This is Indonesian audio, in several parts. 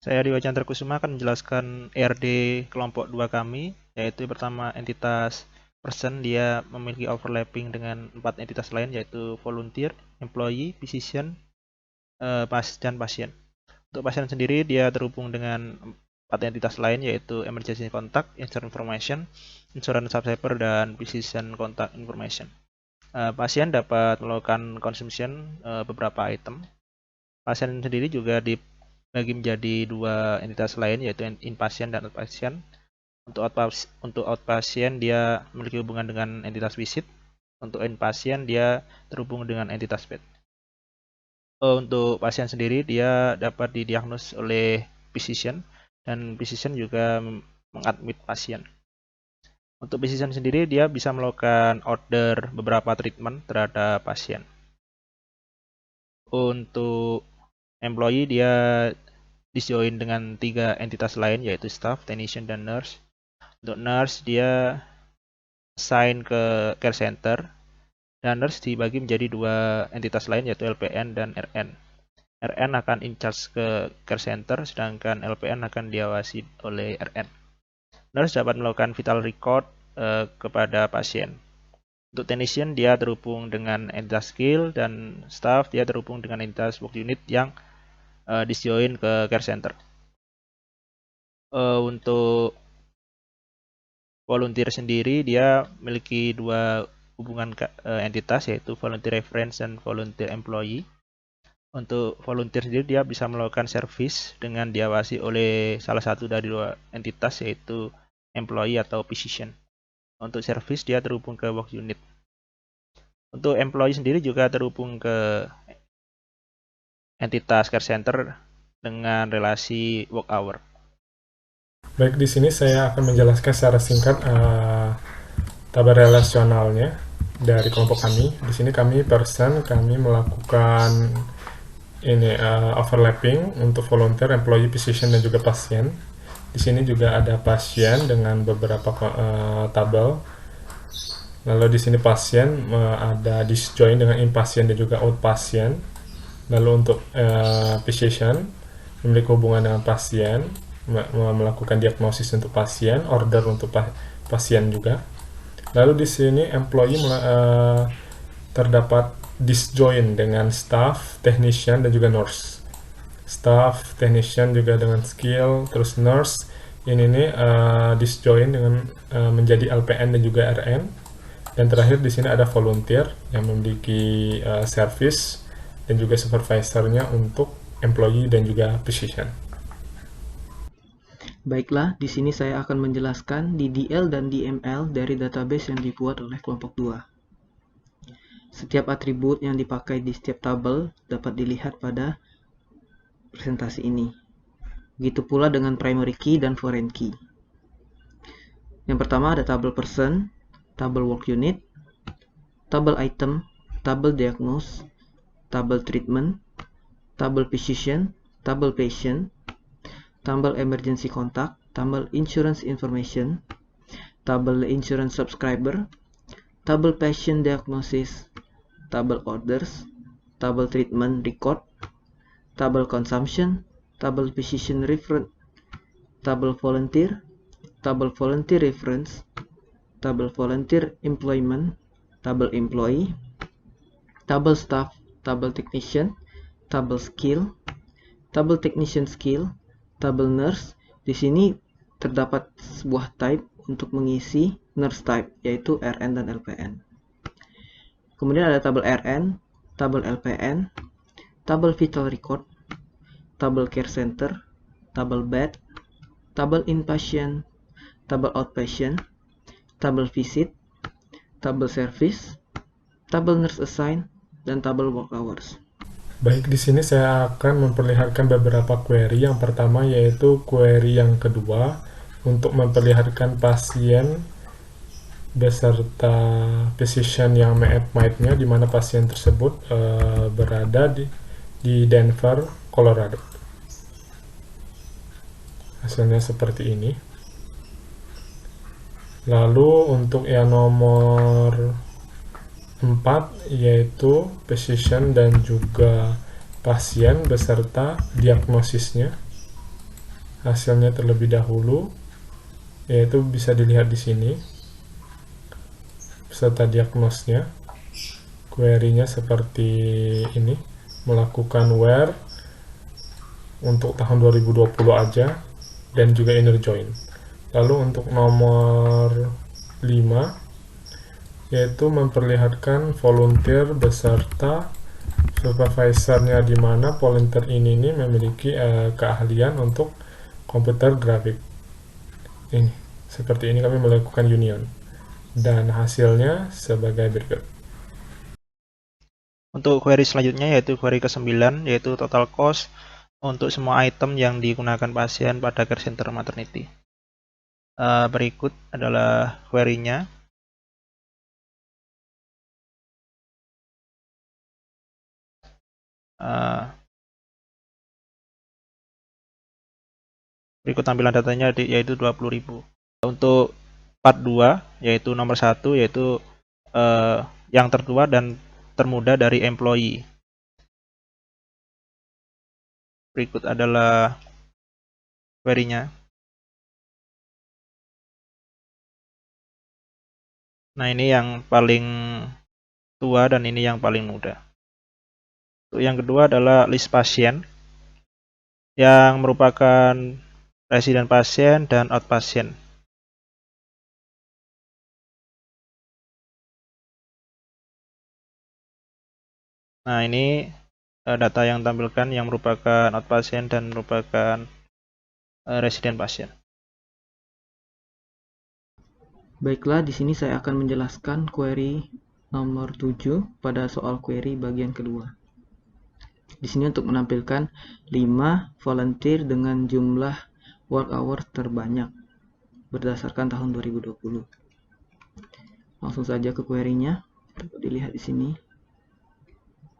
Saya Dewa Chandra Kusuma akan menjelaskan ERD kelompok 2 kami, yaitu pertama entitas person, dia memiliki overlapping dengan 4 entitas lain, yaitu volunteer, employee, physician, dan pasien. Untuk pasien sendiri, dia terhubung dengan 4 entitas lain, yaitu emergency contact, insurance information, insurance subscriber, dan physician contact information. Pasien dapat melakukan consumption beberapa item. Pasien sendiri juga dibagi menjadi 2 entitas lain, yaitu inpatient dan outpatient. Untuk outpatient dia memiliki hubungan dengan entitas visit. Untuk inpatient dia terhubung dengan entitas bed. Untuk pasien sendiri dia dapat didiagnos oleh physician, dan physician juga mengadmit pasien. Untuk physician sendiri dia bisa melakukan order beberapa treatment terhadap pasien. Untuk employee dia disjoin dengan 3 entitas lain, yaitu staff, technician, dan nurse. Untuk nurse dia assign ke care center, dan nurse dibagi menjadi 2 entitas lain, yaitu LPN dan RN. RN akan in charge ke care center, sedangkan LPN akan diawasi oleh RN. Nurse dapat melakukan vital record kepada pasien. Untuk technician dia terhubung dengan entitas skill, dan staff dia terhubung dengan entitas work unit yang disjoin ke care center. Untuk volunteer sendiri dia memiliki 2 hubungan entitas, yaitu volunteer reference dan volunteer employee. Untuk volunteer sendiri dia bisa melakukan service dengan diawasi oleh salah satu dari 2 entitas, yaitu employee atau physician. Untuk service dia terhubung ke work unit. Untuk employee sendiri juga terhubung ke entitas care center dengan relasi work hour. Baik, di sini saya akan menjelaskan secara singkat tabel relasionalnya dari kelompok kami. Di sini kami melakukan overlapping untuk volunteer, employee, physician, dan juga pasien. Di sini juga ada pasien dengan beberapa tabel. Lalu di sini pasien ada disjoin dengan inpatient dan juga outpatient. Lalu untuk physician memiliki hubungan dengan pasien, melakukan diagnosis untuk pasien, order untuk pasien juga. Lalu di sini employee terdapat disjoin dengan staff, technician, dan juga nurse. Staff, technician juga dengan skill, terus nurse ini disjoin dengan menjadi LPN dan juga RN. Dan terakhir di sini ada volunteer yang memiliki service dan juga supervisornya untuk employee dan juga physician. Baiklah, di sini saya akan menjelaskan DDL dan DML dari database yang dibuat oleh kelompok 2. Setiap atribut yang dipakai di setiap tabel dapat dilihat pada presentasi ini. Begitu pula dengan primary key dan foreign key. Yang pertama ada tabel person, tabel work unit, tabel item, tabel diagnose, tabel treatment, tabel physician, tabel patient, tabel emergency contact, tabel insurance information, tabel insurance subscriber, tabel patient diagnosis, tabel orders, tabel treatment record, tabel consumption, tabel physician reference, tabel volunteer reference, tabel volunteer employment, tabel employee, tabel staff, tabel technician, tabel skill, tabel technician skill, tabel nurse. Di sini terdapat sebuah type untuk mengisi nurse type, yaitu RN dan LPN. Kemudian ada tabel RN, tabel LPN, tabel vital record, tabel care center, tabel bed, tabel inpatient, tabel outpatient, tabel visit, tabel service, tabel nurse assign, dan tabel work hours. Baik, di sini saya akan memperlihatkan beberapa query. Yang pertama yaitu query yang kedua untuk memperlihatkan pasien beserta physician yang map-nya, di mana pasien tersebut berada di Denver, Colorado. Hasilnya seperti ini. Lalu untuk yang nomor 4 yaitu physician dan juga pasien beserta diagnosisnya. hasilnya terlebih dahulu, yaitu bisa dilihat di sini beserta diagnosnya. Query-nya seperti ini, melakukan where untuk tahun 2020 aja dan juga inner join. Lalu untuk nomor 5 yaitu memperlihatkan volunteer beserta supervisornya, di mana volunteer ini memiliki keahlian untuk komputer grafik. Ini seperti ini kami melakukan union dan hasilnya sebagai berikut. Untuk query selanjutnya yaitu query ke-9, yaitu total cost untuk semua item yang digunakan pasien pada care center maternity. Berikut adalah query-nya. Berikut tampilan datanya yaitu 20.000. Untuk part 2 yaitu nomor 1 yaitu yang tertua dan termuda dari employee. Berikut adalah query-nya. Nah, ini yang paling tua dan ini yang paling muda. Untuk yang kedua adalah list pasien yang merupakan residen pasien dan outpatient. Nah, ini data yang tampilkan yang merupakan outpatient dan merupakan residen pasien. Baiklah, di sini saya akan menjelaskan query nomor 7 pada soal query bagian kedua. Di sini untuk menampilkan 5 volunteer dengan jumlah work hour terbanyak berdasarkan tahun 2020. Langsung saja ke query-nya. Dapat dilihat di sini.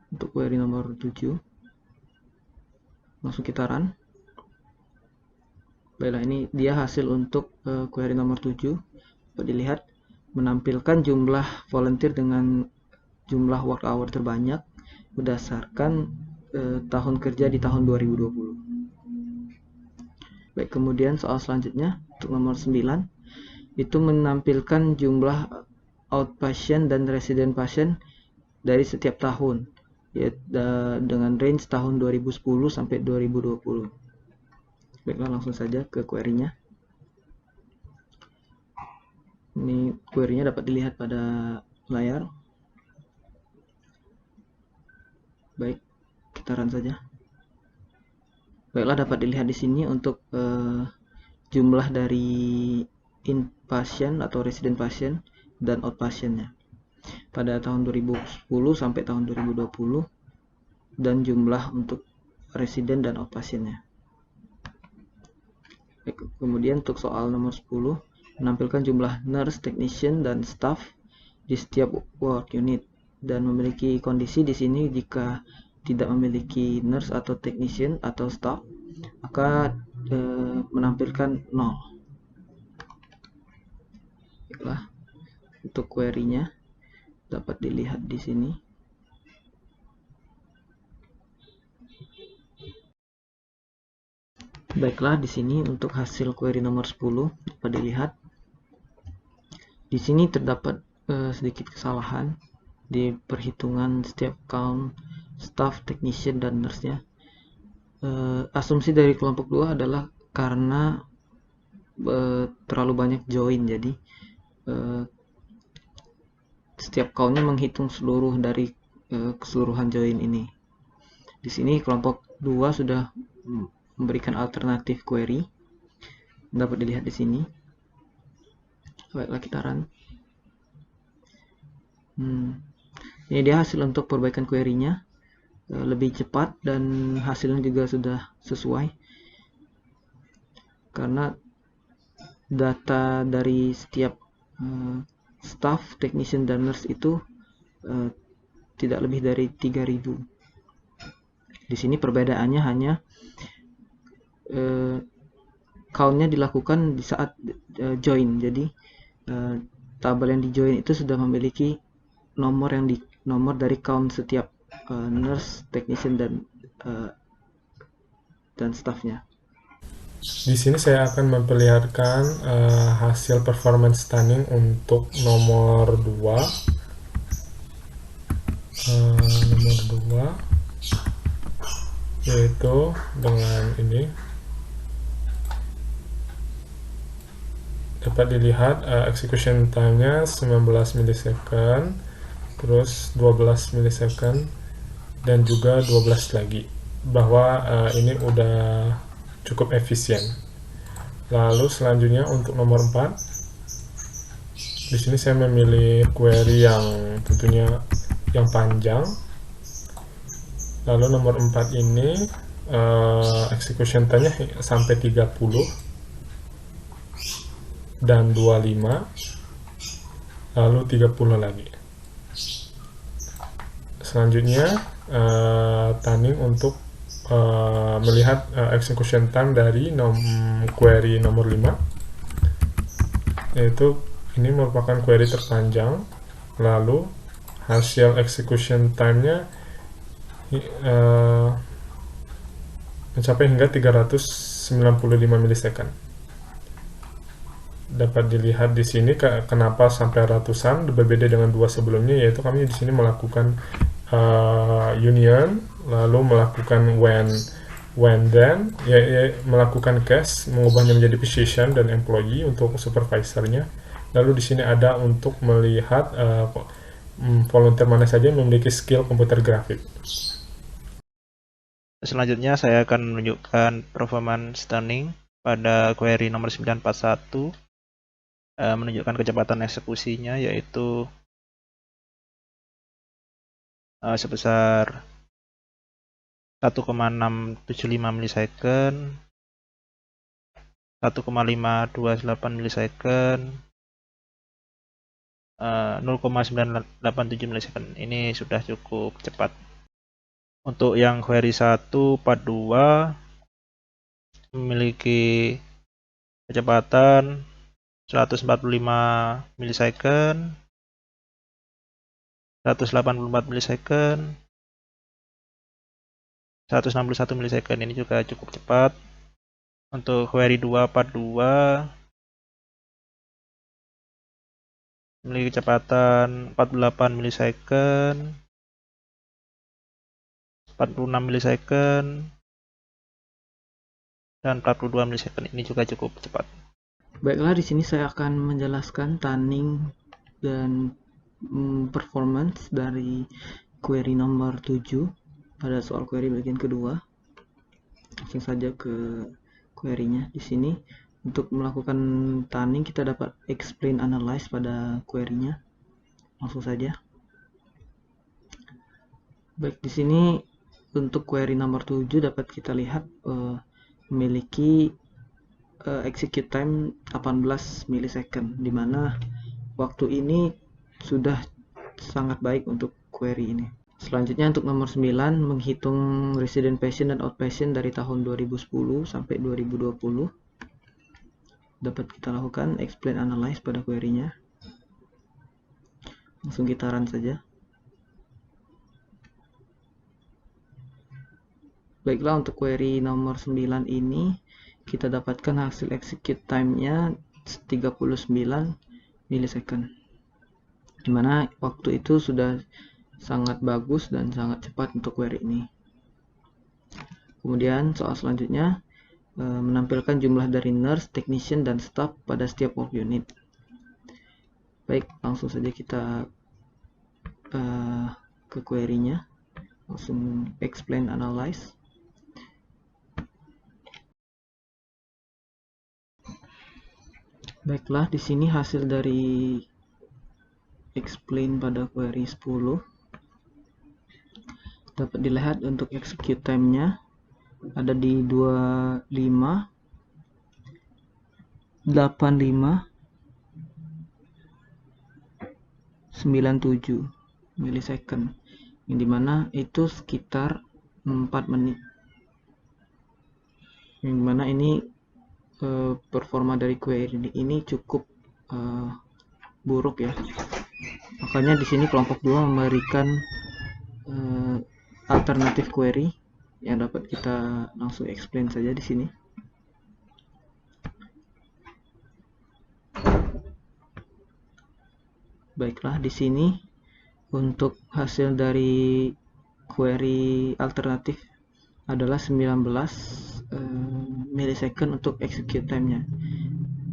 Untuk query nomor 7. Langsung kita run. Baiklah, ini dia hasil untuk query nomor 7. Dapat dilihat menampilkan jumlah volunteer dengan jumlah work hour terbanyak berdasarkan tahun kerja di tahun 2020. Baik, kemudian soal selanjutnya untuk nomor 9 itu menampilkan jumlah outpatient dan resident patient dari setiap tahun, yaitu dengan range tahun 2010 sampai 2020. Baiklah, langsung saja ke query-nya. Ini query-nya dapat dilihat pada layar. Baik, kita run saja. Baiklah, dapat dilihat di sini untuk jumlah dari inpatient atau resident patient dan outpatient-nya pada tahun 2010 sampai tahun 2020 dan jumlah untuk resident dan outpatient-nya. Kemudian untuk soal nomor 10 menampilkan jumlah nurse, technician, dan staff di setiap work unit dan memiliki kondisi di sini jika tidak memiliki nurse atau technician atau staff maka menampilkan 0. Baiklah, untuk query-nya dapat dilihat di sini. Baiklah, di sini untuk hasil query nomor 10 dapat dilihat. Di sini terdapat sedikit kesalahan di perhitungan setiap count staff, technician, dan nurse-nya. Asumsi dari kelompok 2 adalah karena terlalu banyak join, jadi setiap count-nya menghitung seluruh dari keseluruhan join ini. Di sini kelompok 2 sudah memberikan alternatif query, dapat dilihat di sini. Baiklah, kita run. Ini dia hasil untuk perbaikan query-nya, lebih cepat dan hasilnya juga sudah sesuai karena data dari setiap staff, technician, dan nurse itu tidak lebih dari 3000. Di sini perbedaannya hanya count-nya dilakukan di saat join. Jadi tabel yang di join itu sudah memiliki nomor dari count setiap nurse, technician, dan staffnya. Di sini saya akan memperlihatkan hasil performance stunning untuk nomor 2. Nomor 2 yaitu dengan ini dapat dilihat execution time-nya 19 milisecond, terus 12 milisecond, dan juga 12 lagi, bahwa ini udah cukup efisien. Lalu selanjutnya untuk nomor 4, di sini saya memilih query yang tentunya yang panjang. Lalu nomor 4 ini execution time-nya sampai 30 dan 25, lalu 30 lagi. Selanjutnya tunning untuk melihat execution time dari query nomor 5, yaitu ini merupakan query terpanjang. Lalu hasil execution time-nya mencapai hingga 395 milisecond. Dapat dilihat di sini kenapa sampai ratusan, berbeda dengan 2 sebelumnya, yaitu kami di sini melakukan union, lalu melakukan when then, melakukan case, mengubahnya menjadi position dan employee untuk supervisornya. Lalu di sini ada untuk melihat volunteer mana saja yang memiliki skill komputer grafik. Selanjutnya saya akan menunjukkan performance stunning pada query nomor 941, menunjukkan kecepatan eksekusinya yaitu sebesar 1,675 milisecond, 1,528 milisecond, 0,987 milisecond. Ini sudah cukup cepat. Untuk yang query 142 memiliki kecepatan 145 milisecond, 184 milisecond, 161 milisecond. Ini juga cukup cepat. Untuk query 242 memiliki kecepatan 48 milisecond, 46 milisecond, dan 42 milisecond. Ini juga cukup cepat. Baiklah, di sini saya akan menjelaskan tunning dan performance dari query nomor 7 pada soal query bagian kedua. Langsung saja ke query-nya. Di sini untuk melakukan tunning kita dapat explain analyze pada query-nya. Langsung saja. Baik, di sini untuk query nomor 7 dapat kita lihat memiliki execute time 18 milisecond, di mana waktu ini sudah sangat baik untuk query ini. Selanjutnya untuk nomor 9, menghitung resident patient dan outpatient dari tahun 2010 sampai 2020. Dapat kita lakukan explain analyze pada query-nya. Langsung kita run saja. Baiklah, untuk query nomor 9 ini kita dapatkan hasil execute time-nya 39 milisecond, dimana waktu itu sudah sangat bagus dan sangat cepat untuk query ini. Kemudian soal selanjutnya menampilkan jumlah dari nurse, technician, dan staff pada setiap work unit. Baik, langsung saja kita ke query-nya, langsung explain analyze. Baiklah, di sini hasil dari explain pada query 10 dapat dilihat untuk execute time-nya ada di 25, 85, 97 milisecond, yang dimana itu sekitar 4 menit, yang dimana ini performa dari query ini cukup buruk ya. Makanya di sini kelompok 2 memberikan alternatif query yang dapat kita langsung explain saja di sini. Baiklah, di sini untuk hasil dari query alternatif adalah 19 millisecond untuk execute time-nya.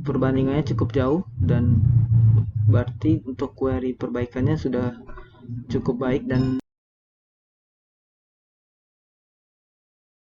Perbandingannya cukup jauh dan berarti untuk query perbaikannya sudah cukup baik dan